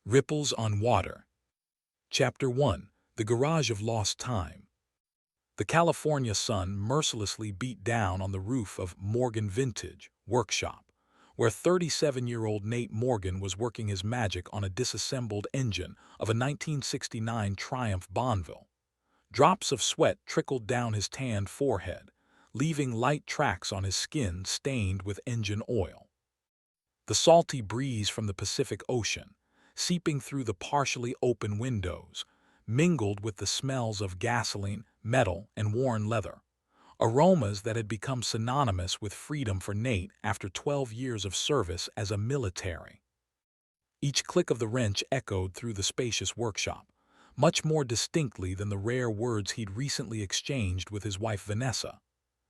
Ripples on Water. Chapter 1. The Garage of Lost Time. The California sun mercilessly beat down on the roof of Morgan Vintage Workshop, where 37-year-old Nate Morgan was working his magic on a disassembled engine of a 1969 Triumph Bonneville. Drops of sweat trickled down his tanned forehead, leaving light tracks on his skin stained with engine oil. The salty breeze from the Pacific Ocean, seeping through the partially open windows, mingled with the smells of gasoline, metal, and worn leather, aromas that had become synonymous with freedom for Nate after 12 years of service as a military. Each click of the wrench echoed through the spacious workshop, much more distinctly than the rare words he'd recently exchanged with his wife Vanessa.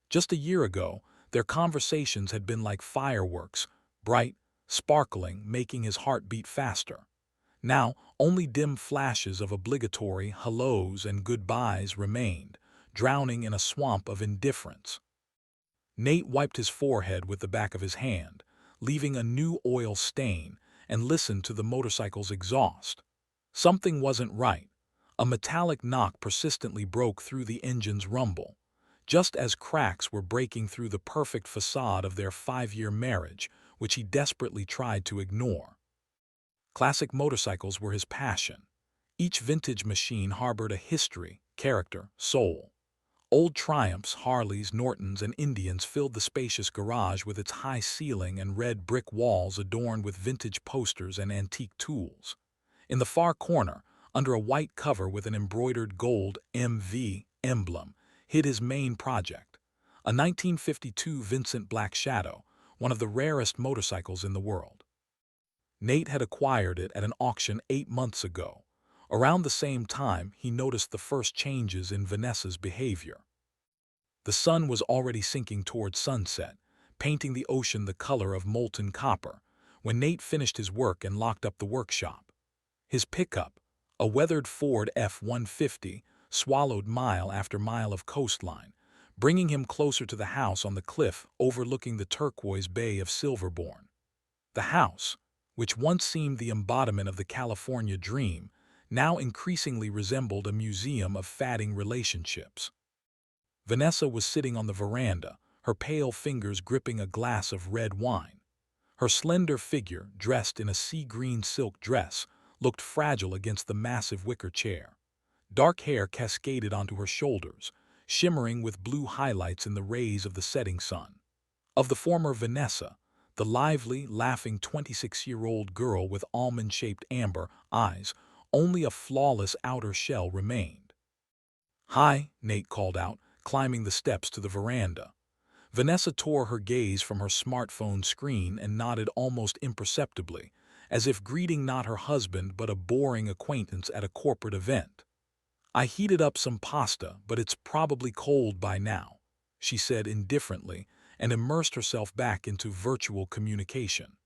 Just a year ago, their conversations had been like fireworks, bright, sparkling, making his heart beat faster. Now, only dim flashes of obligatory hellos and goodbyes remained, drowning in a swamp of indifference. Nate wiped his forehead with the back of his hand, leaving a new oil stain, and listened to the motorcycle's exhaust. Something wasn't right. A metallic knock persistently broke through the engine's rumble, just as cracks were breaking through the perfect facade of their 5-year marriage, which he desperately tried to ignore. Classic motorcycles were his passion. Each vintage machine harbored a history, character, soul. Old Triumphs, Harleys, Nortons, and Indians filled the spacious garage with its high ceiling and red brick walls adorned with vintage posters and antique tools. In the far corner, under a white cover with an embroidered gold MV emblem, hid his main project, a 1952 Vincent Black Shadow, one of the rarest motorcycles in the world. Nate had acquired it at an auction 8 months ago. Around the same time, he noticed the first changes in Vanessa's behavior. The sun was already sinking towards sunset, painting the ocean the color of molten copper, when Nate finished his work and locked up the workshop. His pickup, a weathered Ford F-150, swallowed mile after mile of coastline, bringing him closer to the house on the cliff overlooking the turquoise bay of Silverbourne. The house, which once seemed the embodiment of the California dream, now increasingly resembled a museum of fading relationships. Vanessa was sitting on the veranda, her pale fingers gripping a glass of red wine. Her slender figure, dressed in a sea-green silk dress, looked fragile against the massive wicker chair. Dark hair cascaded onto her shoulders, shimmering with blue highlights in the rays of the setting sun. Of the former Vanessa, the lively, laughing 26-year-old girl with almond-shaped amber eyes, only a flawless outer shell remained. "Hi," Nate called out, climbing the steps to the veranda. Vanessa tore her gaze from her smartphone screen and nodded almost imperceptibly, as if greeting not her husband but a boring acquaintance at a corporate event. "I heated up some pasta, but it's probably cold by now," she said indifferently, and immersed herself back into virtual communication.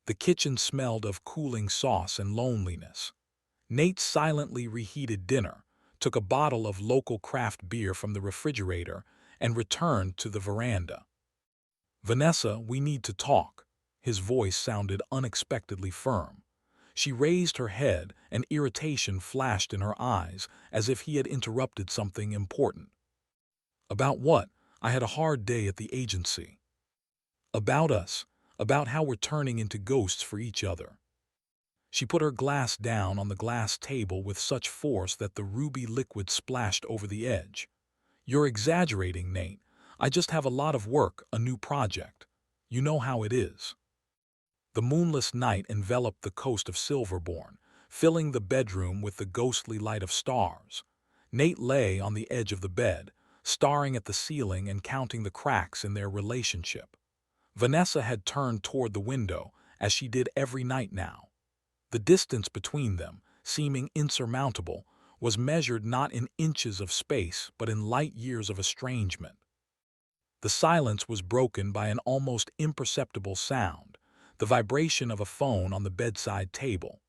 The kitchen smelled of cooling sauce and loneliness. Nate silently reheated dinner, took a bottle of local craft beer from the refrigerator, and returned to the veranda. "Vanessa, we need to talk." His voice sounded unexpectedly firm. She raised her head, and irritation flashed in her eyes, as if he had interrupted something important. "About what? I had a hard day at the agency." "About us. About how we're turning into ghosts for each other." She put her glass down on the glass table with such force that the ruby liquid splashed over the edge. "You're exaggerating, Nate. I just have a lot of work, a new project. You know how it is." The moonless night enveloped the coast of Silverbourne, filling the bedroom with the ghostly light of stars. Nate lay on the edge of the bed, staring at the ceiling and counting the cracks in their relationship. Vanessa had turned toward the window, as she did every night now. The distance between them, seeming insurmountable, was measured not in inches of space but in light years of estrangement. The silence was broken by an almost imperceptible sound, the vibration of a phone on the bedside table.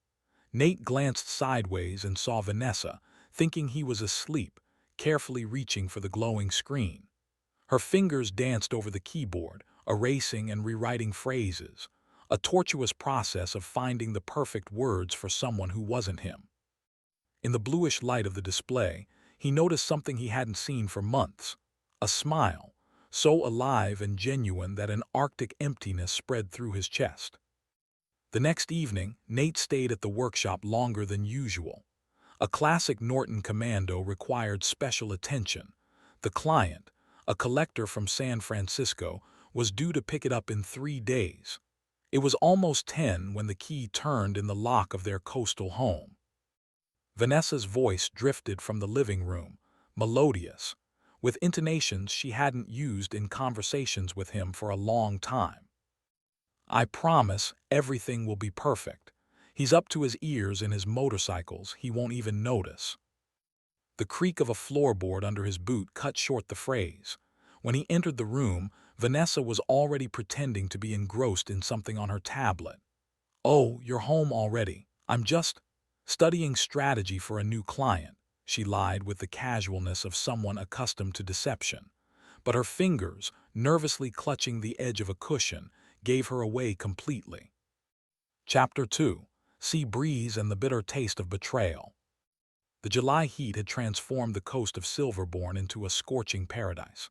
Nate glanced sideways and saw Vanessa, thinking he was asleep, carefully reaching for the glowing screen. Her fingers danced over the keyboard, erasing and rewriting phrases, a tortuous process of finding the perfect words for someone who wasn't him. In the bluish light of the display, he noticed something he hadn't seen for months, a smile, so alive and genuine that an arctic emptiness spread through his chest. The next evening, Nate stayed at the workshop longer than usual. A classic Norton Commando required special attention. The client, a collector from San Francisco, was due to pick it up in 3 days. It was almost 10 when the key turned in the lock of their coastal home. Vanessa's voice drifted from the living room, melodious, with intonations she hadn't used in conversations with him for a long time. "I promise everything will be perfect. He's up to his ears in his motorcycles, he won't even notice." The creak of a floorboard under his boot cut short the phrase. When he entered the room, Vanessa was already pretending to be engrossed in something on her tablet. "Oh, you're home already. I'm just studying strategy for a new client," she lied with the casualness of someone accustomed to deception. But her fingers, nervously clutching the edge of a cushion, gave her away completely. Chapter 2: Sea Breeze and the Bitter Taste of Betrayal. The July heat had transformed the coast of Silverbourne into a scorching paradise.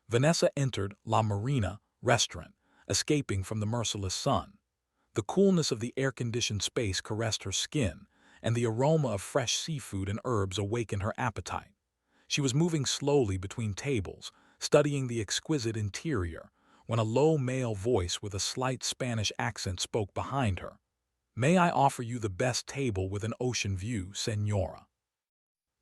Vanessa entered La Marina restaurant, escaping from the merciless sun. The coolness of the air-conditioned space caressed her skin, and the aroma of fresh seafood and herbs awakened her appetite. She was moving slowly between tables, studying the exquisite interior, when a low male voice with a slight Spanish accent spoke behind her. "May I offer you the best table with an ocean view, señora?"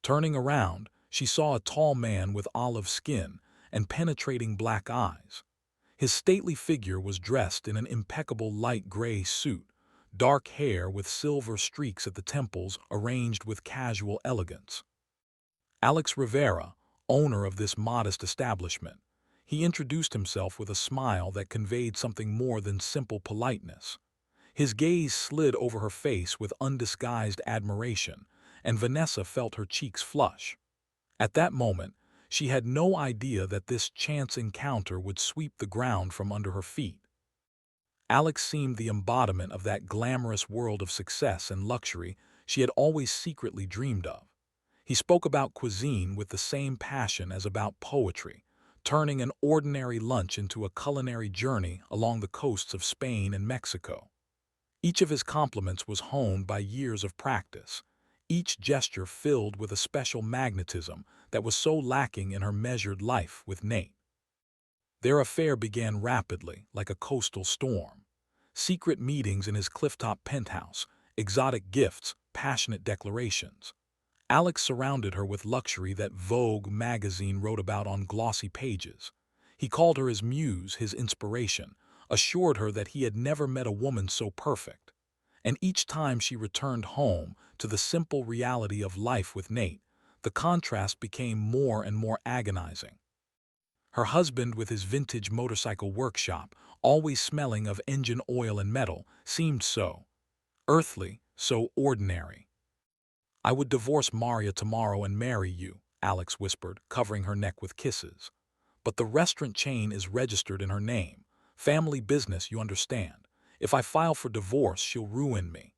Turning around, she saw a tall man with olive skin and penetrating black eyes. His stately figure was dressed in an impeccable light gray suit, dark hair with silver streaks at the temples arranged with casual elegance. Alex Rivera, owner of this modest establishment. He introduced himself with a smile that conveyed something more than simple politeness. His gaze slid over her face with undisguised admiration, and Vanessa felt her cheeks flush. At that moment, she had no idea that this chance encounter would sweep the ground from under her feet. Alex seemed the embodiment of that glamorous world of success and luxury she had always secretly dreamed of. He spoke about cuisine with the same passion as about poetry, turning an ordinary lunch into a culinary journey along the coasts of Spain and Mexico. Each of his compliments was honed by years of practice, each gesture filled with a special magnetism that was so lacking in her measured life with Nate. Their affair began rapidly, like a coastal storm. Secret meetings in his clifftop penthouse, exotic gifts, passionate declarations. Alex surrounded her with luxury that Vogue magazine wrote about on glossy pages. He called her his muse, his inspiration, assured her that he had never met a woman so perfect. And each time she returned home to the simple reality of life with Nate, the contrast became more and more agonizing. Her husband, with his vintage motorcycle workshop, always smelling of engine oil and metal, seemed so earthly, so ordinary. "I would divorce Maria tomorrow and marry you," Alex whispered, covering her neck with kisses. "But the restaurant chain is registered in her name. Family business, you understand. If I file for divorce, she'll ruin me."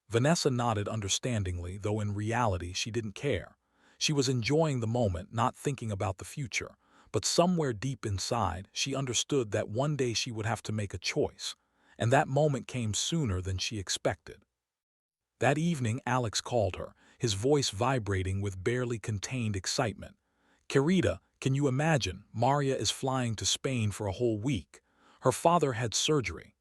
Vanessa nodded understandingly, though in reality she didn't care. She was enjoying the moment, not thinking about the future. But somewhere deep inside, she understood that one day she would have to make a choice, and that moment came sooner than she expected. That evening, Alex called her, his voice vibrating with barely contained excitement. "Querida, can you imagine? Maria is flying to Spain for a whole week. Her father had surgery."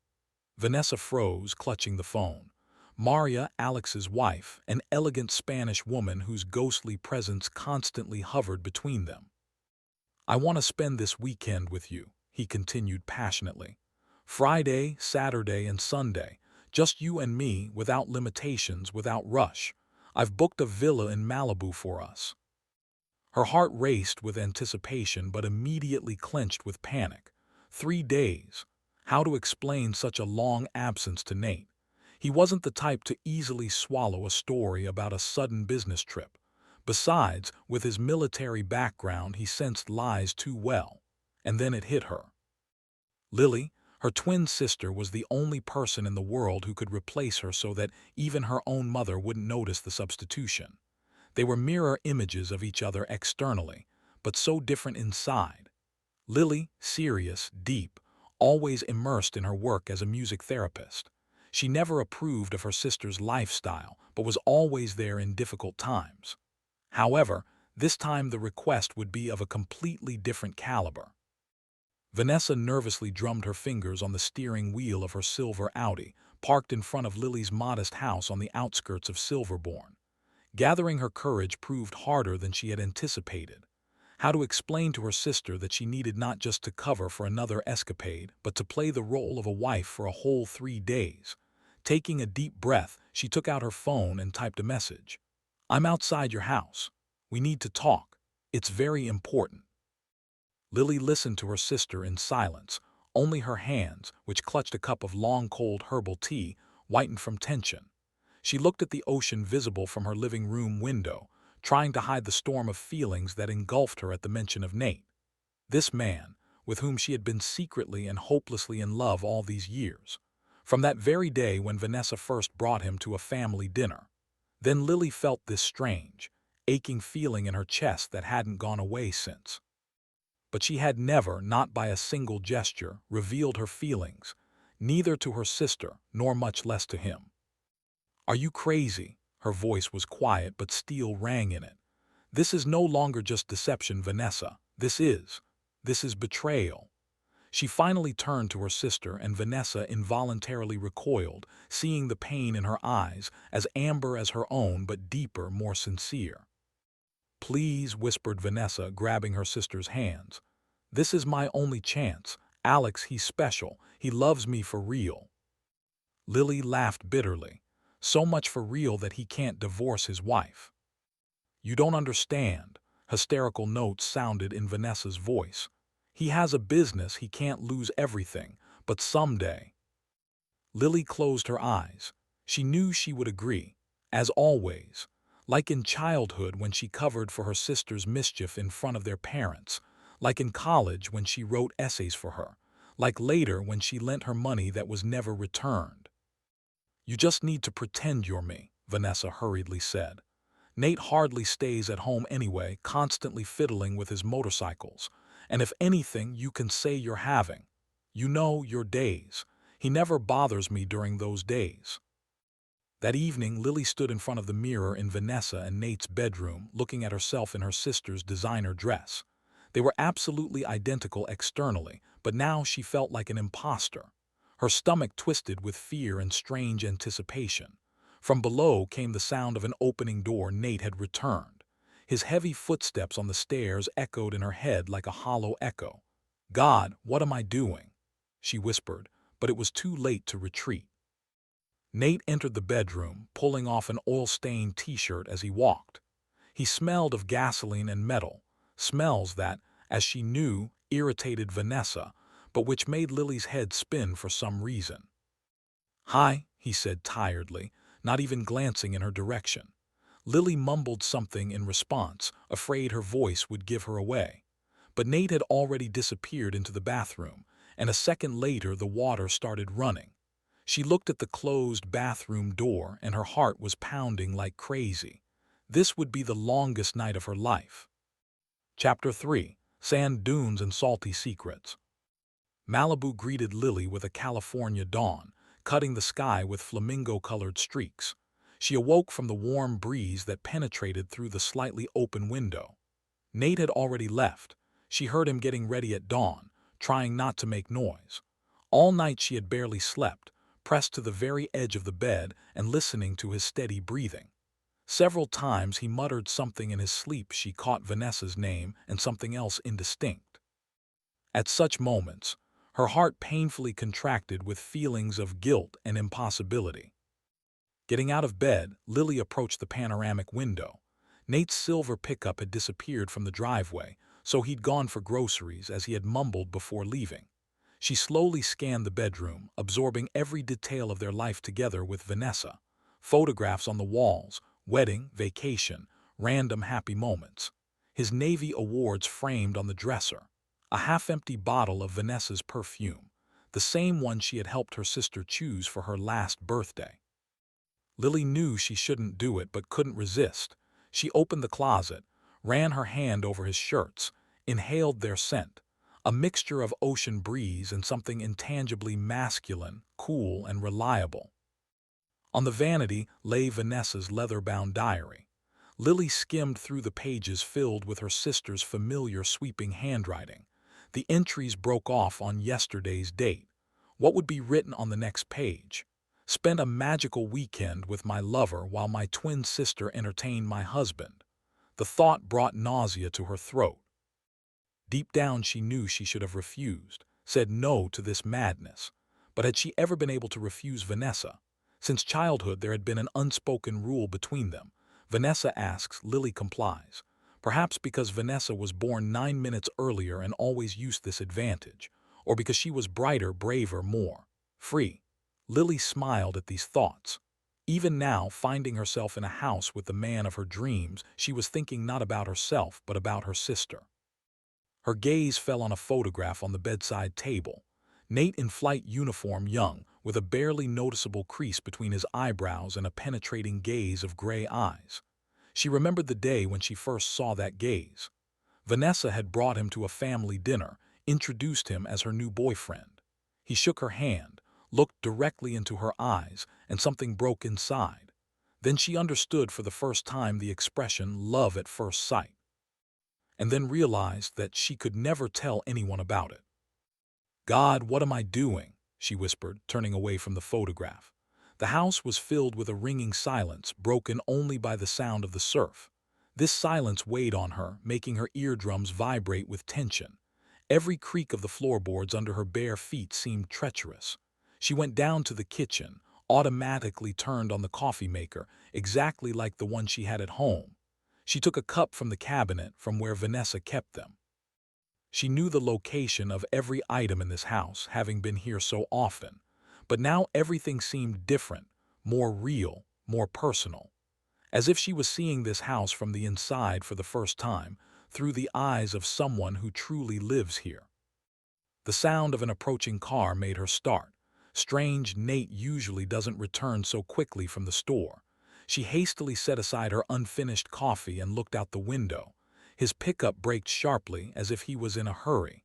Vanessa froze, clutching the phone. Maria, Alex's wife, an elegant Spanish woman whose ghostly presence constantly hovered between them. "I want to spend this weekend with you," he continued passionately. "Friday, Saturday, and Sunday. Just you and me, without limitations, without rush. I've booked a villa in Malibu for us." Her heart raced with anticipation but immediately clenched with panic. 3 days. How to explain such a long absence to Nate? He wasn't the type to easily swallow a story about a sudden business trip. Besides, with his military background, he sensed lies too well. And then it hit her. Lily, Her twin sister was the only person in the world who could replace her so that even her own mother wouldn't notice the substitution. They were mirror images of each other externally, but so different inside. Lily, serious, deep, always immersed in her work as a music therapist. She never approved of her sister's lifestyle, but was always there in difficult times. However, this time the request would be of a completely different caliber. Vanessa nervously drummed her fingers on the steering wheel of her silver Audi, parked in front of Lily's modest house on the outskirts of Silverbourne. Gathering her courage proved harder than she had anticipated. How to explain to her sister that she needed not just to cover for another escapade, but to play the role of a wife for a whole 3 days. Taking a deep breath, she took out her phone and typed a message. "I'm outside your house. We need to talk. It's very important." Lily listened to her sister in silence. Only her hands, which clutched a cup of long cold herbal tea, whitened from tension. She looked at the ocean visible from her living room window, trying to hide the storm of feelings that engulfed her at the mention of Nate. This man, with whom she had been secretly and hopelessly in love all these years. From that very day when Vanessa first brought him to a family dinner. Then Lily felt this strange, aching feeling in her chest that hadn't gone away since. But she had never, not by a single gesture, revealed her feelings, neither to her sister nor much less to him. "Are you crazy?" Her voice was quiet but steel rang in it. "This is no longer just deception, Vanessa. This is betrayal." She finally turned to her sister, and Vanessa involuntarily recoiled, seeing the pain in her eyes, as amber as her own but deeper, more sincere. "Please," whispered Vanessa, grabbing her sister's hands. "This is my only chance. Alex, he's special. He loves me for real." Lily laughed bitterly. "So much for real that he can't divorce his wife." "You don't understand." Hysterical notes sounded in Vanessa's voice. "He has a business, he can't lose everything, but someday." Lily closed her eyes. She knew she would agree, as always, like in childhood when she covered for her sister's mischief in front of their parents, like in college when she wrote essays for her, like later when she lent her money that was never returned. "You just need to pretend you're me," Vanessa hurriedly said. "Nate hardly stays at home anyway, constantly fiddling with his motorcycles. And if anything, you can say you're having. You know, your days. He never bothers me during those days." That evening, Lily stood in front of the mirror in Vanessa and Nate's bedroom, looking at herself in her sister's designer dress. They were absolutely identical externally, but now she felt like an imposter. Her stomach twisted with fear and strange anticipation. From below came the sound of an opening door. Nate had returned. His heavy footsteps on the stairs echoed in her head like a hollow echo. "God, what am I doing?" she whispered, but it was too late to retreat. Nate entered the bedroom, pulling off an oil-stained t-shirt as he walked. He smelled of gasoline and metal, smells that, as she knew, irritated Vanessa, but which made Lily's head spin for some reason. "Hi," he said tiredly, not even glancing in her direction. Lily mumbled something in response, afraid her voice would give her away. But Nate had already disappeared into the bathroom, and a second later the water started running. She looked at the closed bathroom door, and her heart was pounding like crazy. This would be the longest night of her life. Chapter 3: Sand Dunes and Salty Secrets. Malibu greeted Lily with a California dawn, cutting the sky with flamingo-colored streaks. She awoke from the warm breeze that penetrated through the slightly open window. Nate had already left. She heard him getting ready at dawn, trying not to make noise. All night she had barely slept, pressed to the very edge of the bed and listening to his steady breathing. Several times he muttered something in his sleep. She caught Vanessa's name and something else indistinct. At such moments, her heart painfully contracted with feelings of guilt and impossibility. Getting out of bed, Lily approached the panoramic window. Nate's silver pickup had disappeared from the driveway, so he'd gone for groceries, as he had mumbled before leaving. She slowly scanned the bedroom, absorbing every detail of their life together with Vanessa. Photographs on the walls, wedding, vacation, random happy moments. His Navy awards framed on the dresser. A half-empty bottle of Vanessa's perfume. the same one she had helped her sister choose for her last birthday. Lily knew she shouldn't do it but couldn't resist. She opened the closet, ran her hand over his shirts, inhaled their scent, a mixture of ocean breeze and something intangibly masculine, cool, and reliable. On the vanity lay Vanessa's leather-bound diary. Lily skimmed through the pages filled with her sister's familiar sweeping handwriting. The entries broke off on yesterday's date. What would be written on the next page? Spent a magical weekend with my lover while my twin sister entertained my husband. The thought brought nausea to her throat. Deep down she knew she should have refused, said no to this madness. But had she ever been able to refuse Vanessa? Since childhood there had been an unspoken rule between them. Vanessa asks, Lily complies. Perhaps because Vanessa was born 9 minutes earlier and always used this advantage, or because she was brighter, braver, more free. Lily smiled at these thoughts. Even now, finding herself in a house with the man of her dreams, she was thinking not about herself but about her sister. Her gaze fell on a photograph on the bedside table. Nate in flight uniform, young, with a barely noticeable crease between his eyebrows and a penetrating gaze of gray eyes. She remembered the day when she first saw that gaze. Vanessa had brought him to a family dinner, introduced him as her new boyfriend. He shook her hand, looked directly into her eyes, and something broke inside. Then she understood for the first time the expression love at first sight, and then realized that she could never tell anyone about it. God, what am I doing? She whispered, turning away from the photograph. The house was filled with a ringing silence, broken only by the sound of the surf. This silence weighed on her, making her eardrums vibrate with tension. Every creak of the floorboards under her bare feet seemed treacherous. She went down to the kitchen, automatically turned on the coffee maker, exactly like the one she had at home. She took a cup from the cabinet from where Vanessa kept them. She knew the location of every item in this house, having been here so often. But now everything seemed different, more real, more personal. As if she was seeing this house from the inside for the first time, through the eyes of someone who truly lives here. The sound of an approaching car made her start. Strange, Nate usually doesn't return so quickly from the store. She hastily set aside her unfinished coffee and looked out the window. His pickup braked sharply as if he was in a hurry.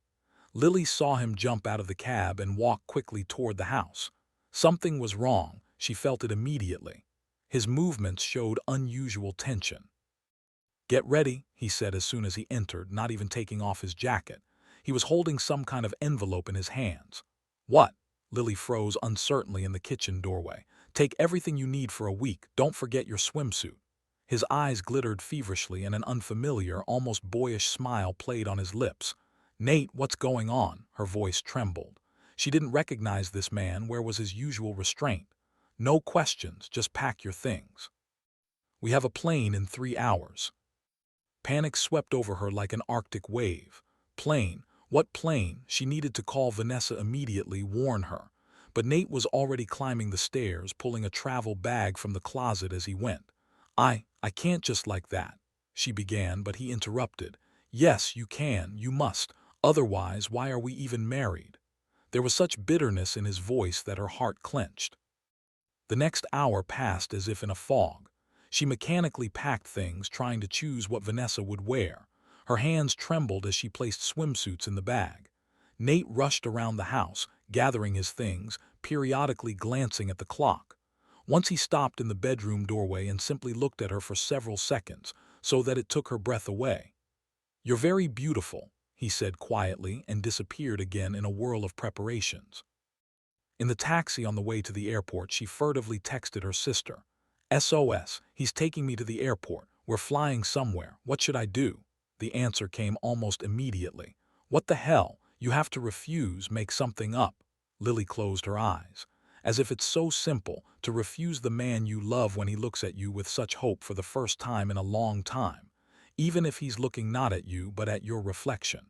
Lily saw him jump out of the cab and walk quickly toward the house. Something was wrong, she felt it immediately. His movements showed unusual tension. Get ready, he said as soon as he entered, not even taking off his jacket. He was holding some kind of envelope in his hands. What? Lily froze uncertainly in the kitchen doorway. Take everything you need for a week. Don't forget your swimsuit. His eyes glittered feverishly and an unfamiliar, almost boyish smile played on his lips. Nate, what's going on? Her voice trembled. She didn't recognize this man. Where was his usual restraint? No questions, just pack your things. We have a plane in 3 hours. Panic swept over her like an Arctic wave. Plane? What plane? She needed to call Vanessa immediately, warn her. But Nate was already climbing the stairs, pulling a travel bag from the closet as he went. I can't just like that, she began, but he interrupted. Yes, you can, you must. Otherwise, why are we even married? There was such bitterness in his voice that her heart clenched. The next hour passed as if in a fog. She mechanically packed things, trying to choose what Vanessa would wear. Her hands trembled as she placed swimsuits in the bag. Nate rushed around the house, gathering his things, periodically glancing at the clock. Once he stopped in the bedroom doorway and simply looked at her for several seconds, so that it took her breath away. You're very beautiful, he said quietly, and disappeared again in a whirl of preparations. In the taxi on the way to the airport, she furtively texted her sister. SOS, he's taking me to the airport. We're flying somewhere. What should I do? The answer came almost immediately. What the hell? You have to refuse, make something up. Lily closed her eyes. As if it's so simple to refuse the man you love when he looks at you with such hope for the first time in a long time, even if he's looking not at you but at your reflection.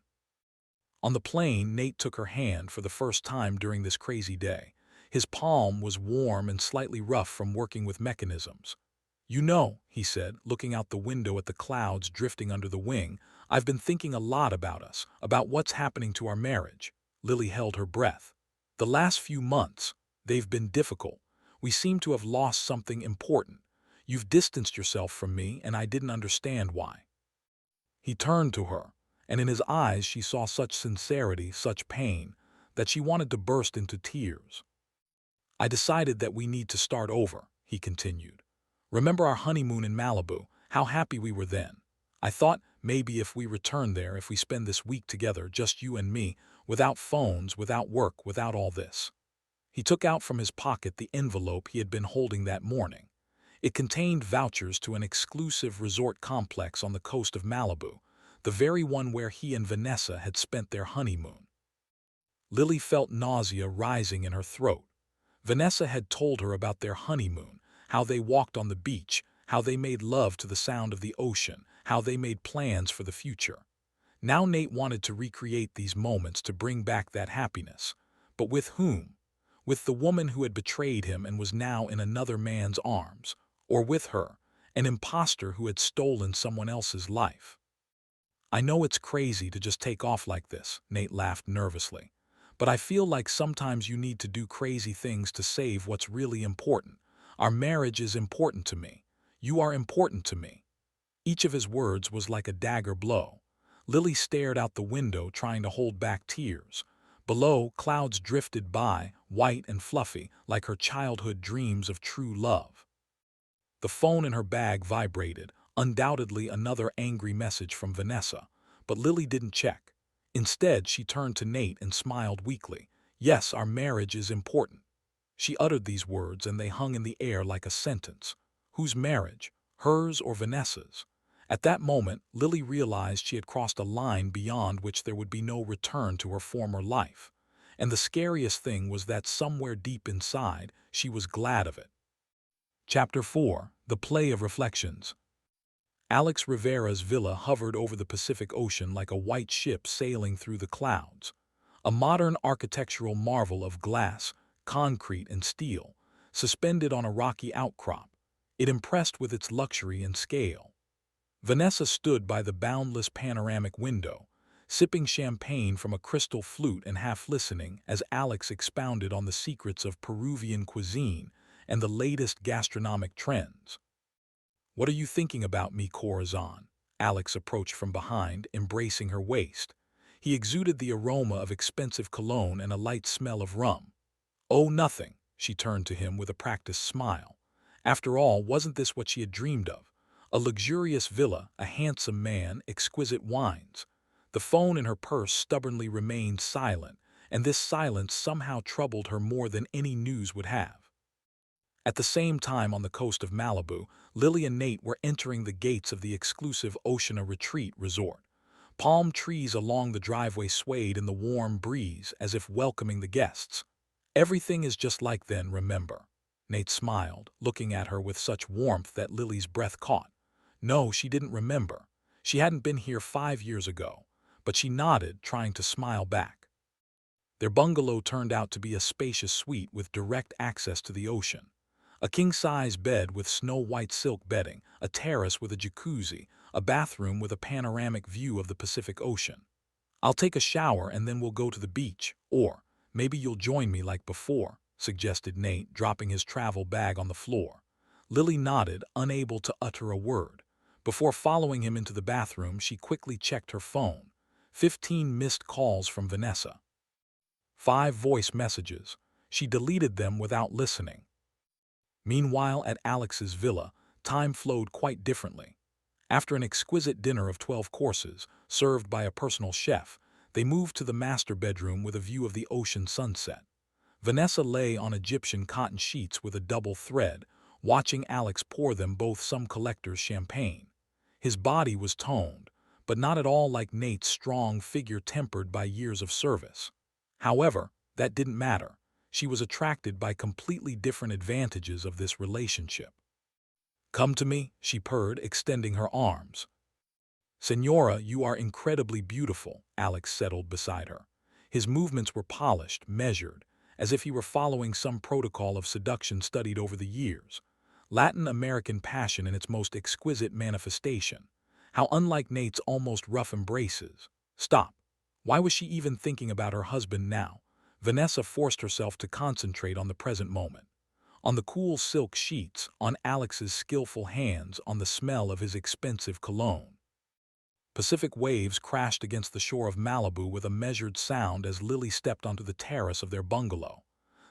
On the plane, Nate took her hand for the first time during this crazy day. His palm was warm and slightly rough from working with mechanisms. You know, he said, looking out the window at the clouds drifting under the wing, I've been thinking a lot about us, about what's happening to our marriage. Lily held her breath. The last few months, they've been difficult. We seem to have lost something important. You've distanced yourself from me, and I didn't understand why." He turned to her, and in his eyes she saw such sincerity, such pain, that she wanted to burst into tears. "I decided that we need to start over," he continued. "Remember our honeymoon in Malibu, how happy we were then? I thought maybe if we return there, if we spend this week together, just you and me, without phones, without work, without all this." He took out from his pocket the envelope he had been holding that morning. It contained vouchers to an exclusive resort complex on the coast of Malibu, the very one where he and Vanessa had spent their honeymoon. Lily felt nausea rising in her throat. Vanessa had told her about their honeymoon, how they walked on the beach, how they made love to the sound of the ocean, how they made plans for the future. Now Nate wanted to recreate these moments, to bring back that happiness. But with whom? With the woman who had betrayed him and was now in another man's arms, or with her, an imposter who had stolen someone else's life? "I know it's crazy to just take off like this," Nate laughed nervously. "But I feel like sometimes you need to do crazy things to save what's really important. Our marriage is important to me. You are important to me." Each of his words was like a dagger blow. Lily stared out the window, trying to hold back tears. Below, clouds drifted by, white and fluffy, like her childhood dreams of true love. The phone in her bag vibrated, undoubtedly another angry message from Vanessa. But Lily didn't check. Instead, she turned to Nate and smiled weakly. "Yes, our marriage is important." She uttered these words, and they hung in the air like a sentence. Whose marriage? Hers or Vanessa's? At that moment, Lily realized she had crossed a line beyond which there would be no return to her former life. And the scariest thing was that somewhere deep inside, she was glad of it. Chapter 4: The Play of Reflections. Alex Rivera's villa hovered over the Pacific Ocean like a white ship sailing through the clouds. A modern architectural marvel of glass, concrete, and steel, suspended on a rocky outcrop. It impressed with its luxury and scale. Vanessa stood by the boundless panoramic window, sipping champagne from a crystal flute and half listening as Alex expounded on the secrets of Peruvian cuisine and the latest gastronomic trends. "What are you thinking about me, Corazon?" Alex approached from behind, embracing her waist. He exuded the aroma of expensive cologne and a light smell of rum. "Oh, nothing," she turned to him with a practiced smile. After all, wasn't this what she had dreamed of? A luxurious villa, a handsome man, exquisite wines. The phone in her purse stubbornly remained silent, and this silence somehow troubled her more than any news would have. At the same time, on the coast of Malibu, Lily and Nate were entering the gates of the exclusive Oceana Retreat resort. Palm trees along the driveway swayed in the warm breeze as if welcoming the guests. "Everything is just like then, remember?" Nate smiled, looking at her with such warmth that Lily's breath caught. No, she didn't remember. She hadn't been here 5 years ago, but she nodded, trying to smile back. Their bungalow turned out to be a spacious suite with direct access to the ocean. A king-size bed with snow-white silk bedding, a terrace with a jacuzzi, a bathroom with a panoramic view of the Pacific Ocean. "I'll take a shower and then we'll go to the beach, or maybe you'll join me like before," suggested Nate, dropping his travel bag on the floor. Lily nodded, unable to utter a word. Before following him into the bathroom, she quickly checked her phone. 15 missed calls from Vanessa. 5 voice messages. She deleted them without listening. Meanwhile, at Alex's villa, time flowed quite differently. After an exquisite dinner of 12 courses, served by a personal chef, they moved to the master bedroom with a view of the ocean sunset. Vanessa lay on Egyptian cotton sheets with a double thread, watching Alex pour them both some collector's champagne. His body was toned, but not at all like Nate's strong figure tempered by years of service. However, that didn't matter. She was attracted by completely different advantages of this relationship. "Come to me," she purred, extending her arms. "Senora, you are incredibly beautiful," Alex settled beside her. His movements were polished, measured, as if he were following some protocol of seduction studied over the years. Latin American passion in its most exquisite manifestation. How unlike Nate's almost rough embraces. Stop. Why was she even thinking about her husband now? Vanessa forced herself to concentrate on the present moment. On the cool silk sheets, on Alex's skillful hands, on the smell of his expensive cologne. Pacific waves crashed against the shore of Malibu with a measured sound as Lily stepped onto the terrace of their bungalow.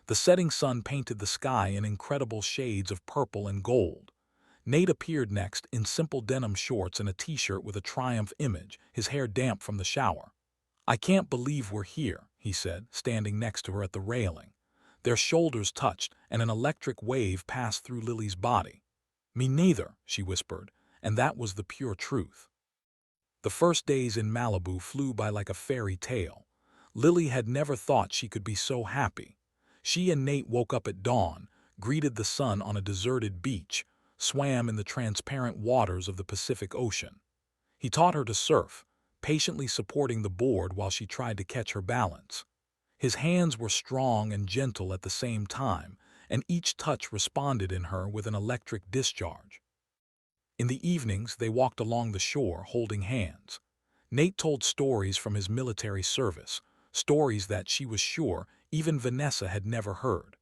The setting sun painted the sky in incredible shades of purple and gold. Nate appeared next in simple denim shorts and a t-shirt with a Triumph image, his hair damp from the shower. "I can't believe we're here," he said, standing next to her at the railing. Their shoulders touched, and an electric wave passed through Lily's body. "Me neither," she whispered, and that was the pure truth. The first days in Malibu flew by like a fairy tale. Lily had never thought she could be so happy. She and Nate woke up at dawn, greeted the sun on a deserted beach, swam in the transparent waters of the Pacific Ocean. He taught her to surf, patiently supporting the board while she tried to catch her balance. His hands were strong and gentle at the same time, and each touch responded in her with an electric discharge. In the evenings, they walked along the shore, holding hands. Nate told stories from his military service, stories that she was sure even Vanessa had never heard.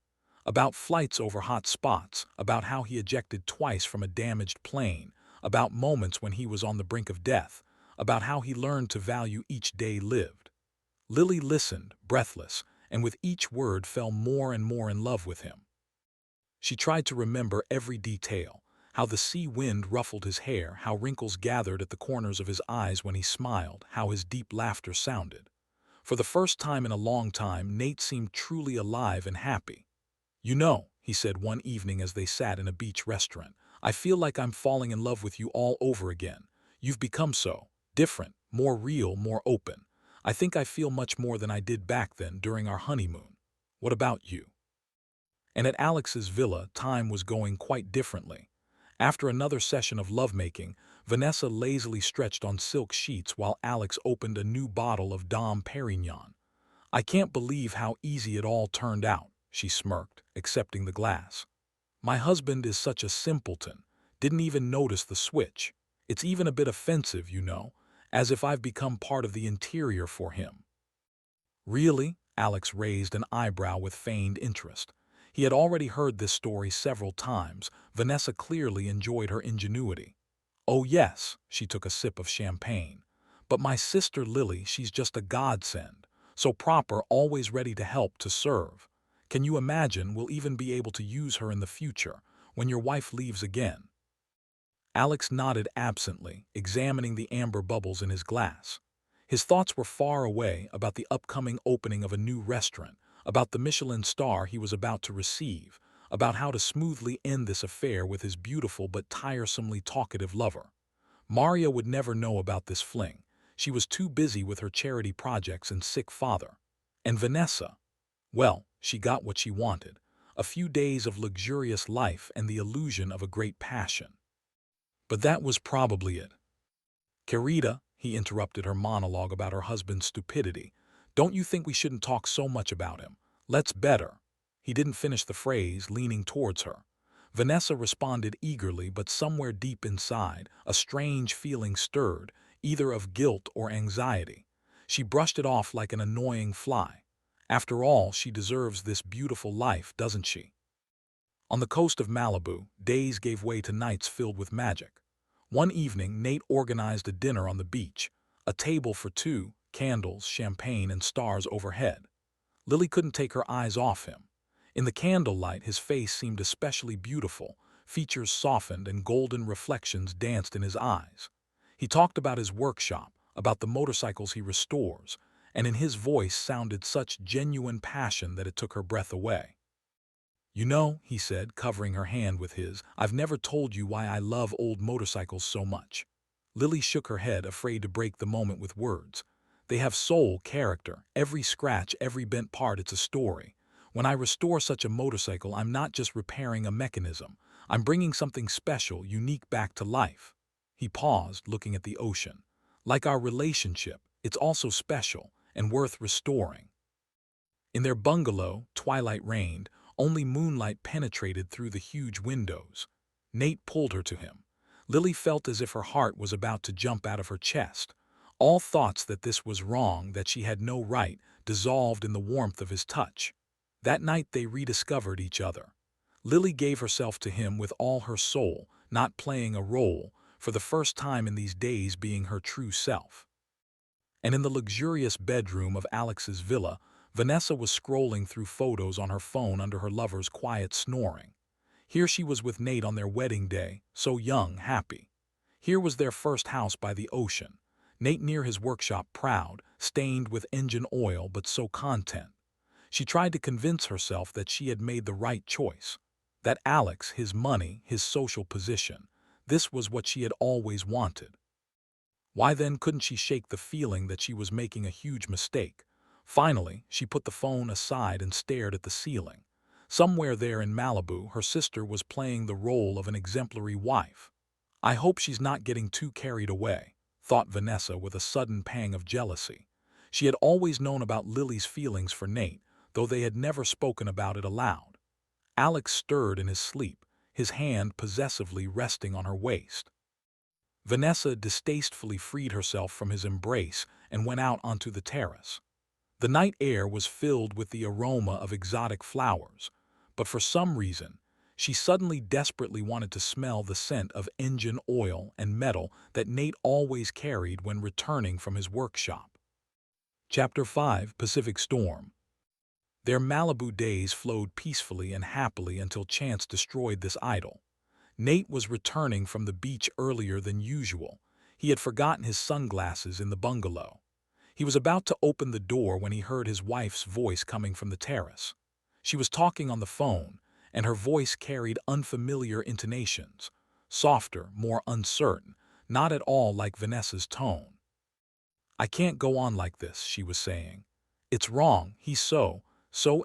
About flights over hot spots, about how he ejected twice from a damaged plane, about moments when he was on the brink of death, about how he learned to value each day lived. Lily listened, breathless, and with each word fell more and more in love with him. She tried to remember every detail, how the sea wind ruffled his hair, how wrinkles gathered at the corners of his eyes when he smiled, how his deep laughter sounded. For the first time in a long time, Nate seemed truly alive and happy. "You know," he said one evening as they sat in a beach restaurant, "I feel like I'm falling in love with you all over again. You've become so different, more real, more open. I think I feel much more than I did back then during our honeymoon. What about you?" And at Alex's villa, time was going quite differently. After another session of lovemaking, Vanessa lazily stretched on silk sheets while Alex opened a new bottle of Dom Perignon. "I can't believe how easy it all turned out," she smirked, accepting the glass. "My husband is such a simpleton, didn't even notice the switch. It's even a bit offensive, you know, as if I've become part of the interior for him." "Really?" Alex raised an eyebrow with feigned interest. He had already heard this story several times. Vanessa clearly enjoyed her ingenuity. "Oh yes," she took a sip of champagne. "But my sister Lily, she's just a godsend. So proper, always ready to help, to serve. Can you imagine, we'll even be able to use her in the future, when your wife leaves again?" Alex nodded absently, examining the amber bubbles in his glass. His thoughts were far away, about the upcoming opening of a new restaurant, about the Michelin star he was about to receive, about how to smoothly end this affair with his beautiful but tiresomely talkative lover. Maria would never know about this fling. She was too busy with her charity projects and sick father. And Vanessa? Well, she got what she wanted. A few days of luxurious life and the illusion of a great passion. But that was probably it. "Querida," he interrupted her monologue about her husband's stupidity, "don't you think we shouldn't talk so much about him? Let's better." He didn't finish the phrase, leaning towards her. Vanessa responded eagerly, but somewhere deep inside, a strange feeling stirred, either of guilt or anxiety. She brushed it off like an annoying fly. After all, she deserves this beautiful life, doesn't she? On the coast of Malibu, days gave way to nights filled with magic. One evening, Nate organized a dinner on the beach, a table for two, candles, champagne, and stars overhead. Lily couldn't take her eyes off him. In the candlelight, his face seemed especially beautiful, features softened and golden reflections danced in his eyes. He talked about his workshop, about the motorcycles he restores, and in his voice sounded such genuine passion that it took her breath away. "You know," he said, covering her hand with his, "I've never told you why I love old motorcycles so much." Lily shook her head, afraid to break the moment with words. "They have soul, character. Every scratch, every bent part, it's a story. When I restore such a motorcycle, I'm not just repairing a mechanism. I'm bringing something special, unique back to life." He paused, looking at the ocean. "Like our relationship, it's also special and worth restoring." In their bungalow, twilight reigned. Only moonlight penetrated through the huge windows. Nate pulled her to him. Lily felt as if her heart was about to jump out of her chest. All thoughts that this was wrong, that she had no right, dissolved in the warmth of his touch. That night they rediscovered each other. Lily gave herself to him with all her soul, not playing a role, for the first time in these days being her true self. And in the luxurious bedroom of Alex's villa, Vanessa was scrolling through photos on her phone under her lover's quiet snoring. Here she was with Nate on their wedding day, so young, happy. Here was their first house by the ocean. Nate near his workshop, proud, stained with engine oil but so content. She tried to convince herself that she had made the right choice. That Alex, his money, his social position, this was what she had always wanted. Why then couldn't she shake the feeling that she was making a huge mistake? Finally, she put the phone aside and stared at the ceiling. Somewhere there in Malibu, her sister was playing the role of an exemplary wife. I hope she's not getting too carried away, thought Vanessa with a sudden pang of jealousy. She had always known about Lily's feelings for Nate, though they had never spoken about it aloud. Alex stirred in his sleep, his hand possessively resting on her waist. Vanessa distastefully freed herself from his embrace and went out onto the terrace. The night air was filled with the aroma of exotic flowers, but for some reason, she suddenly desperately wanted to smell the scent of engine oil and metal that Nate always carried when returning from his workshop. Chapter 5: Pacific Storm. Their Malibu days flowed peacefully and happily until chance destroyed this idyll. Nate was returning from the beach earlier than usual. He had forgotten his sunglasses in the bungalow. He was about to open the door when he heard his wife's voice coming from the terrace. She was talking on the phone, and her voice carried unfamiliar intonations, softer, more uncertain, not at all like Vanessa's tone. "I can't go on like this," she was saying. "It's wrong. He's so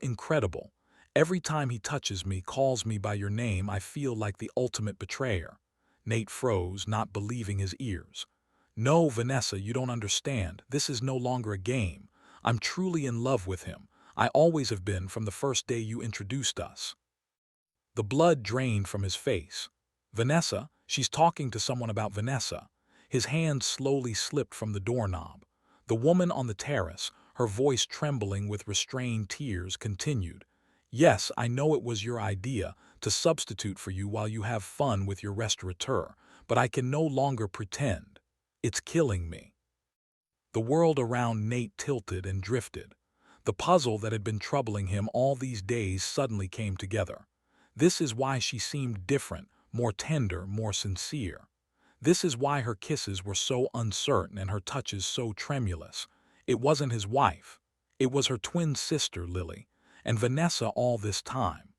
incredible. Every time he touches me, calls me by your name, I feel like the ultimate betrayer." Nate froze, not believing his ears. "No, Vanessa, you don't understand. This is no longer a game. I'm truly in love with him. I always have been from the first day you introduced us." The blood drained from his face. "Vanessa, she's talking to someone about Vanessa." His hand slowly slipped from the doorknob. The woman on the terrace, her voice trembling with restrained tears, continued. "Yes, I know it was your idea to substitute for you while you have fun with your restaurateur, but I can no longer pretend. It's killing me." The world around Nate tilted and drifted. The puzzle that had been troubling him all these days suddenly came together. This is why she seemed different, more tender, more sincere. This is why her kisses were so uncertain and her touches so tremulous. It wasn't his wife. It was her twin sister, Lily, and Vanessa all this time.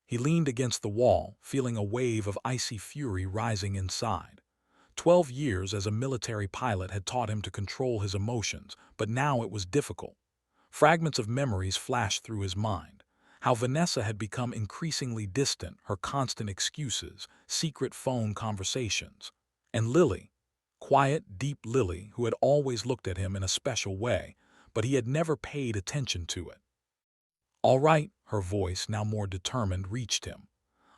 He leaned against the wall, feeling a wave of icy fury rising inside. 12 years as a military pilot had taught him to control his emotions, but now it was difficult. Fragments of memories flashed through his mind. How Vanessa had become increasingly distant, her constant excuses, secret phone conversations. And Lily, quiet, deep Lily, who had always looked at him in a special way, but he had never paid attention to it. "All right," her voice, now more determined, reached him.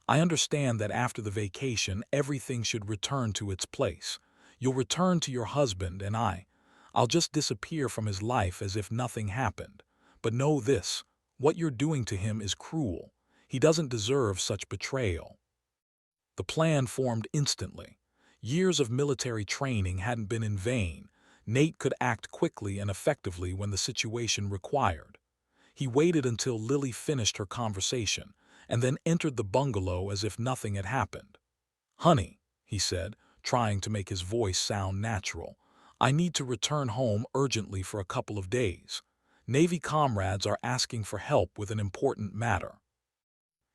"I understand that after the vacation everything should return to its place. You'll return to your husband and I'll just disappear from his life as if nothing happened. But know this, what you're doing to him is cruel. He doesn't deserve such betrayal." The plan formed instantly. Years of military training hadn't been in vain. Nate could act quickly and effectively when the situation required. He waited until Lily finished her conversation, and then entered the bungalow as if nothing had happened. "Honey," he said, trying to make his voice sound natural, "I need to return home urgently for a couple of days. Navy comrades are asking for help with an important matter."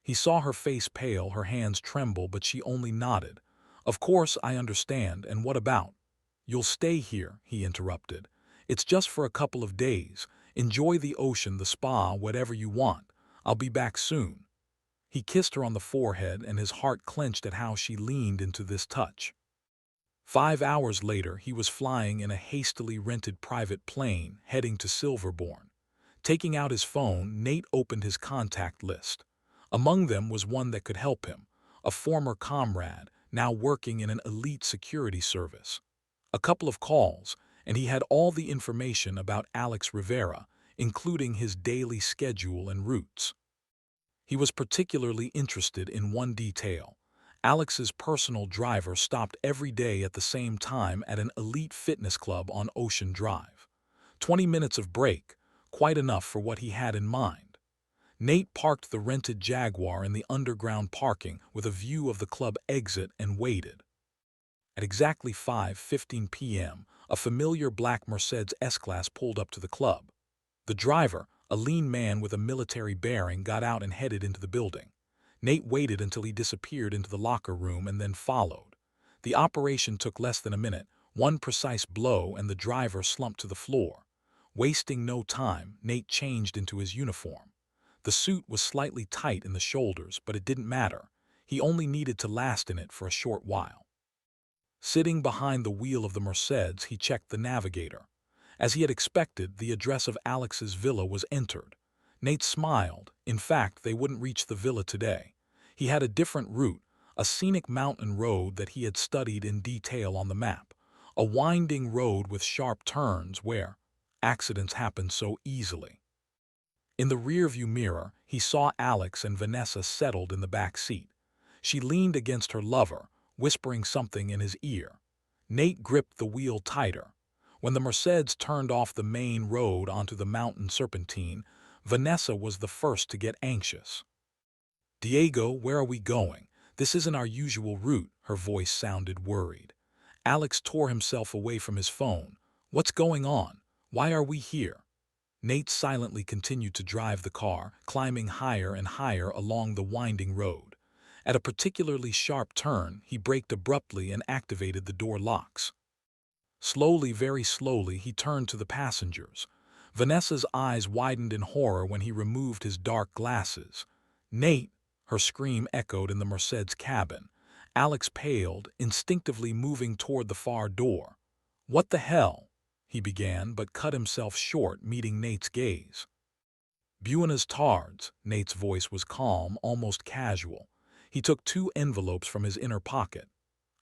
He saw her face pale, her hands tremble, but she only nodded. "Of course, I understand, and what about?" "You'll stay here," he interrupted. "It's just for a couple of days. Enjoy the ocean, the spa, whatever you want. I'll be back soon." He kissed her on the forehead, and his heart clenched at how she leaned into this touch. 5 hours later, he was flying in a hastily rented private plane, heading to Silverbourne. Taking out his phone, Nate opened his contact list. Among them was one that could help him, a former comrade, now working in an elite security service. A couple of calls, and he had all the information about Alex Rivera, including his daily schedule and routes. He was particularly interested in one detail. Alex's personal driver stopped every day at the same time at an elite fitness club on Ocean Drive. 20 minutes of break, quite enough for what he had in mind. Nate parked the rented Jaguar in the underground parking with a view of the club exit and waited. At exactly 5:15 p.m., a familiar black Mercedes S-Class pulled up to the club. The driver, a lean man with a military bearing, got out and headed into the building. Nate waited until he disappeared into the locker room and then followed. The operation took less than a minute, one precise blow and the driver slumped to the floor. Wasting no time, Nate changed into his uniform. The suit was slightly tight in the shoulders, but it didn't matter. He only needed to last in it for a short while. Sitting behind the wheel of the Mercedes, he checked the navigator. As he had expected, the address of Alex's villa was entered. Nate smiled. In fact, they wouldn't reach the villa today. He had a different route, a scenic mountain road that he had studied in detail on the map. A winding road with sharp turns where accidents happen so easily. In the rearview mirror, he saw Alex and Vanessa settled in the back seat. She leaned against her lover, whispering something in his ear. Nate gripped the wheel tighter. When the Mercedes turned off the main road onto the mountain serpentine, Vanessa was the first to get anxious. "Diego, where are we going? This isn't our usual route," her voice sounded worried. Alex tore himself away from his phone. "What's going on? Why are we here?" Nate silently continued to drive the car, climbing higher and higher along the winding road. At a particularly sharp turn, he braked abruptly and activated the door locks. Slowly, very slowly, he turned to the passengers. Vanessa's eyes widened in horror when he removed his dark glasses. "Nate!" Her scream echoed in the Mercedes cabin. Alex paled, instinctively moving toward the far door. "What the hell?" he began, but cut himself short, meeting Nate's gaze. "Buenas tardes," Nate's voice was calm, almost casual. He took 2 envelopes from his inner pocket.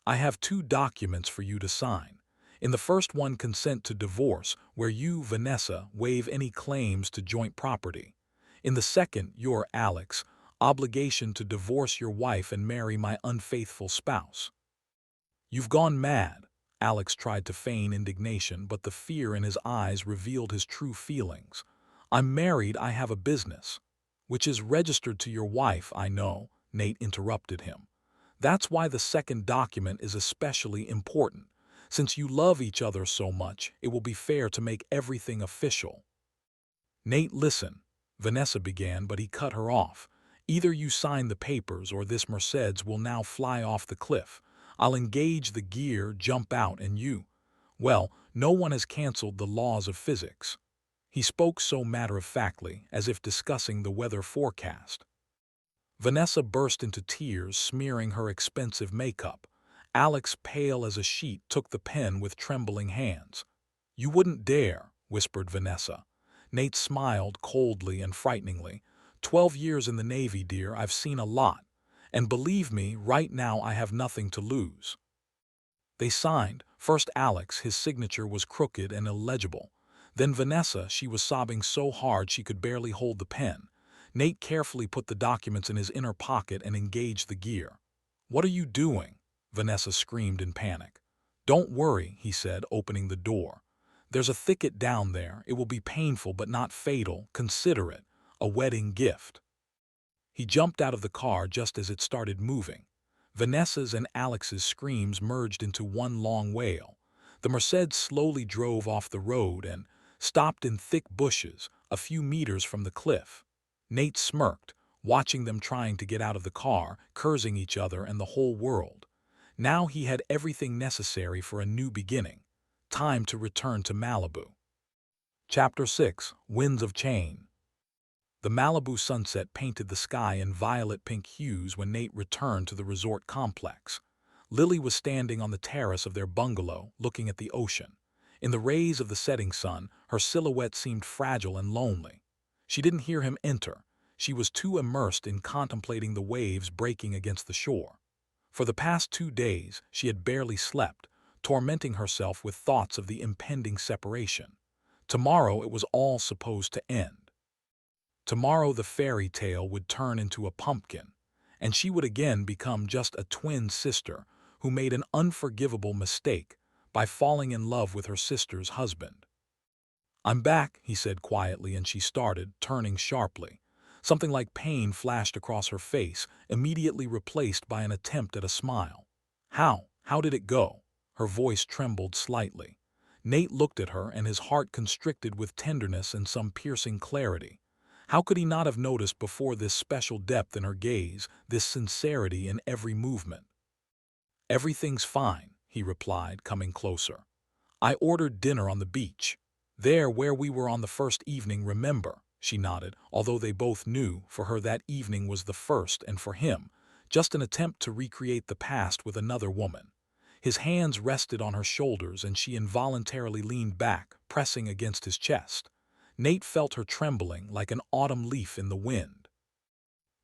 "I have 2 documents for you to sign. In the first one, consent to divorce, where you, Vanessa, waive any claims to joint property. In the second, your, Alex, obligation to divorce your wife and marry my unfaithful spouse." "You've gone mad." Alex tried to feign indignation, but the fear in his eyes revealed his true feelings. "I'm married, I have a business." "Which is registered to your wife, I know," Nate interrupted him. "That's why the second document is especially important. Since you love each other so much, it will be fair to make everything official." "Nate, listen," Vanessa began, but he cut her off. "Either you sign the papers or this Mercedes will now fly off the cliff. I'll engage the gear, jump out, and well, no one has canceled the laws of physics." He spoke so matter-of-factly, as if discussing the weather forecast. Vanessa burst into tears, smearing her expensive makeup. Alex, pale as a sheet, took the pen with trembling hands. "You wouldn't dare," whispered Vanessa. Nate smiled coldly and frighteningly. 12 years in the Navy, dear, I've seen a lot. And believe me, right now I have nothing to lose." They signed. First Alex, his signature was crooked and illegible. Then Vanessa, she was sobbing so hard she could barely hold the pen. Nate carefully put the documents in his inner pocket and engaged the gear. "What are you doing?" Vanessa screamed in panic. "Don't worry," he said, opening the door. "There's a thicket down there. It will be painful but not fatal. Consider it a wedding gift." He jumped out of the car just as it started moving. Vanessa's and Alex's screams merged into one long wail. The Mercedes slowly drove off the road and stopped in thick bushes a few meters from the cliff. Nate smirked, watching them trying to get out of the car, cursing each other and the whole world. Now he had everything necessary for a new beginning. Time to return to Malibu. Chapter 6: Winds of Change. The Malibu sunset painted the sky in violet-pink hues when Nate returned to the resort complex. Lily was standing on the terrace of their bungalow, looking at the ocean. In the rays of the setting sun, her silhouette seemed fragile and lonely. She didn't hear him enter. She was too immersed in contemplating the waves breaking against the shore. For the past 2 days, she had barely slept, tormenting herself with thoughts of the impending separation. Tomorrow it was all supposed to end. Tomorrow the fairy tale would turn into a pumpkin, and she would again become just a twin sister who made an unforgivable mistake by falling in love with her sister's husband. "I'm back," he said quietly, and she started, turning sharply. Something like pain flashed across her face, immediately replaced by an attempt at a smile. "How? How did it go?" Her voice trembled slightly. Nate looked at her, and his heart constricted with tenderness and some piercing clarity. How could he not have noticed before this special depth in her gaze, this sincerity in every movement? "Everything's fine," he replied, coming closer. "I ordered dinner on the beach. There where we were on the first evening, remember?" She nodded, although they both knew for her that evening was the first, and for him, just an attempt to recreate the past with another woman. His hands rested on her shoulders, and she involuntarily leaned back, pressing against his chest. Nate felt her trembling like an autumn leaf in the wind.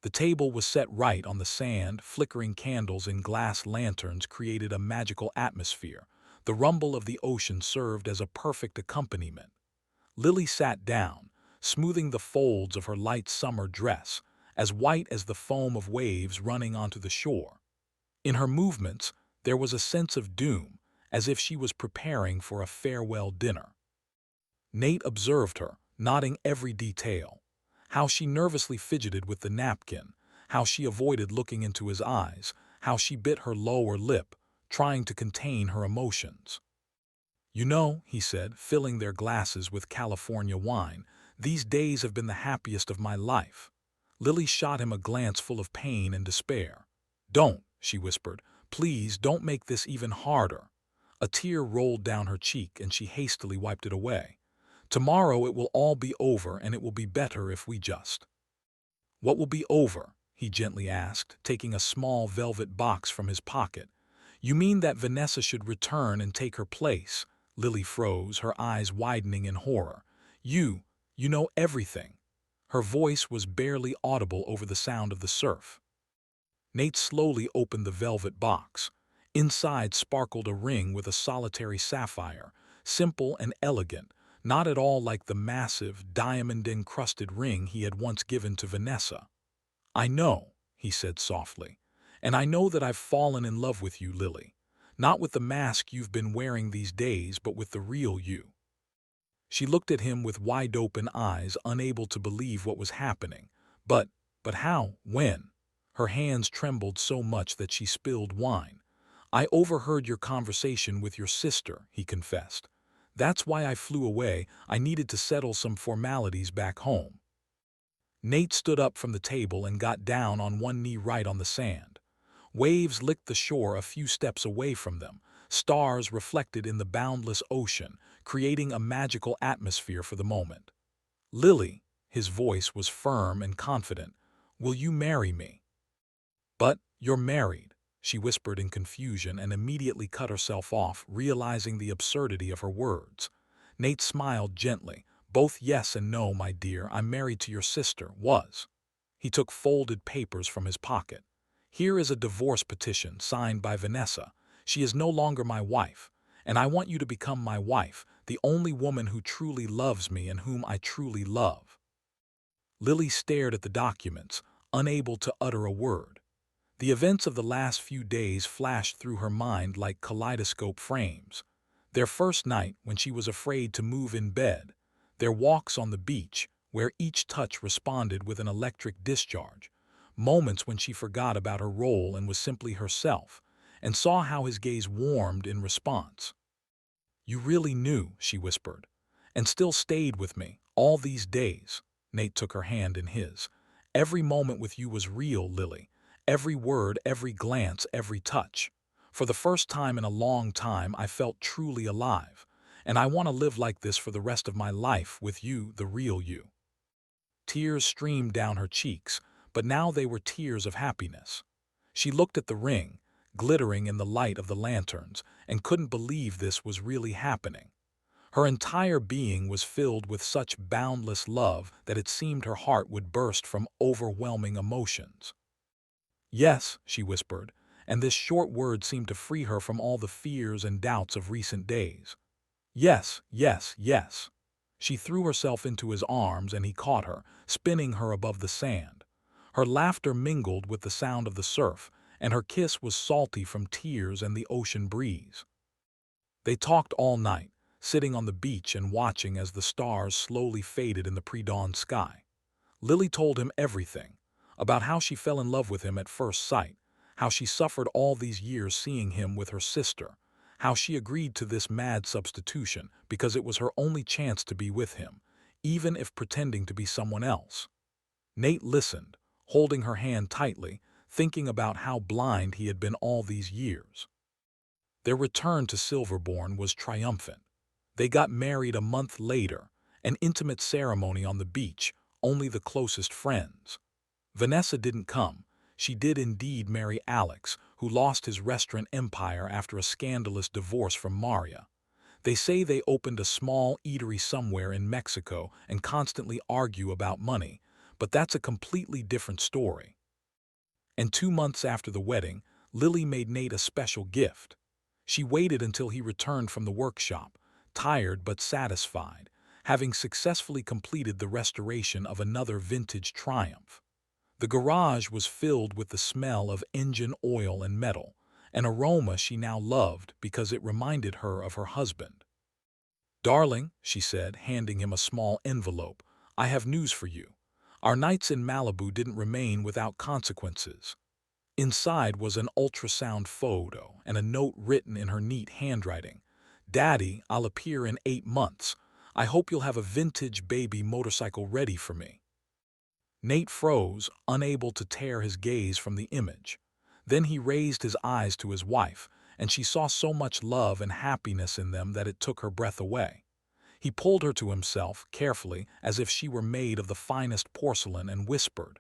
The table was set right on the sand, flickering candles in glass lanterns created a magical atmosphere. The rumble of the ocean served as a perfect accompaniment. Lily sat down, smoothing the folds of her light summer dress, as white as the foam of waves running onto the shore. In her movements, there was a sense of doom, as if she was preparing for a farewell dinner. Nate observed her, noting every detail. How she nervously fidgeted with the napkin, how she avoided looking into his eyes, how she bit her lower lip, trying to contain her emotions. "You know," he said, filling their glasses with California wine, "these days have been the happiest of my life." Lily shot him a glance full of pain and despair. "Don't," she whispered. "Please don't make this even harder." A tear rolled down her cheek, and she hastily wiped it away. "Tomorrow it will all be over, and it will be better if we just—" "What will be over?" he gently asked, taking a small velvet box from his pocket. "You mean that Vanessa should return and take her place?" Lily froze, her eyes widening in horror. You know everything." Her voice was barely audible over the sound of the surf. Nate slowly opened the velvet box. Inside sparkled a ring with a solitary sapphire, simple and elegant, not at all like the massive, diamond-encrusted ring he had once given to Vanessa. "I know," he said softly, "and I know that I've fallen in love with you, Lily. Not with the mask you've been wearing these days, but with the real you." She looked at him with wide-open eyes, unable to believe what was happening. But how? When? Her hands trembled so much that she spilled wine. "I overheard your conversation with your sister," he confessed. "That's why I flew away. I needed to settle some formalities back home." Nate stood up from the table and got down on one knee right on the sand. Waves licked the shore a few steps away from them, stars reflected in the boundless ocean, creating a magical atmosphere for the moment. "Lily," his voice was firm and confident, "will you marry me?" "But you're married," she whispered in confusion and immediately cut herself off, realizing the absurdity of her words. Nate smiled gently. "Both yes and no, my dear. I'm married to your sister, was." He took folded papers from his pocket. "Here is a divorce petition signed by Vanessa. She is no longer my wife, and I want you to become my wife, the only woman who truly loves me and whom I truly love." Lily stared at the documents, unable to utter a word. The events of the last few days flashed through her mind like kaleidoscope frames. Their first night, when she was afraid to move in bed. Their walks on the beach, where each touch responded with an electric discharge. Moments when she forgot about her role and was simply herself, and saw how his gaze warmed in response. "You really knew," she whispered, "and still stayed with me, all these days." Nate took her hand in his. "Every moment with you was real, Lily. Every word, every glance, every touch. For the first time in a long time, I felt truly alive, and I want to live like this for the rest of my life with you, the real you." Tears streamed down her cheeks, but now they were tears of happiness. She looked at the ring, glittering in the light of the lanterns, and couldn't believe this was really happening. Her entire being was filled with such boundless love that it seemed her heart would burst from overwhelming emotions. "Yes," she whispered, and this short word seemed to free her from all the fears and doubts of recent days. Yes, yes, yes. She threw herself into his arms and he caught her, spinning her above the sand. Her laughter mingled with the sound of the surf, and her kiss was salty from tears and the ocean breeze. They talked all night, sitting on the beach and watching as the stars slowly faded in the pre-dawn sky. Lily told him everything, about how she fell in love with him at first sight, how she suffered all these years seeing him with her sister, how she agreed to this mad substitution because it was her only chance to be with him, even if pretending to be someone else. Nate listened, holding her hand tightly, thinking about how blind he had been all these years. Their return to Silverbourne was triumphant. They got married a month later, an intimate ceremony on the beach, only the closest friends. Vanessa didn't come. She did indeed marry Alex, who lost his restaurant empire after a scandalous divorce from Maria. They say they opened a small eatery somewhere in Mexico and constantly argue about money, but that's a completely different story. And 2 months after the wedding, Lily made Nate a special gift. She waited until he returned from the workshop, tired but satisfied, having successfully completed the restoration of another vintage Triumph. The garage was filled with the smell of engine oil and metal, an aroma she now loved because it reminded her of her husband. "Darling," she said, handing him a small envelope, "I have news for you. Our nights in Malibu didn't remain without consequences." Inside was an ultrasound photo and a note written in her neat handwriting. "Daddy, I'll appear in 8 months. I hope you'll have a vintage baby motorcycle ready for me." Nate froze, unable to tear his gaze from the image. Then he raised his eyes to his wife, and she saw so much love and happiness in them that it took her breath away. He pulled her to himself, carefully, as if she were made of the finest porcelain, and whispered,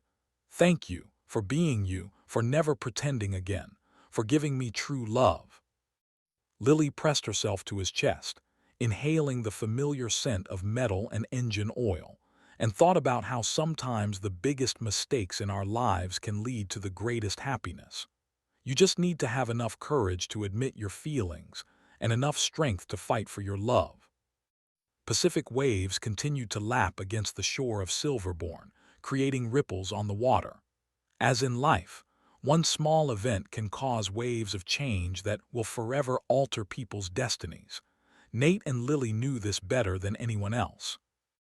"Thank you, for being you, for never pretending again, for giving me true love." Lily pressed herself to his chest, inhaling the familiar scent of metal and engine oil, and thought about how sometimes the biggest mistakes in our lives can lead to the greatest happiness. You just need to have enough courage to admit your feelings and enough strength to fight for your love. Pacific waves continued to lap against the shore of Silverbourne, creating ripples on the water. As in life, one small event can cause waves of change that will forever alter people's destinies. Nate and Lily knew this better than anyone else.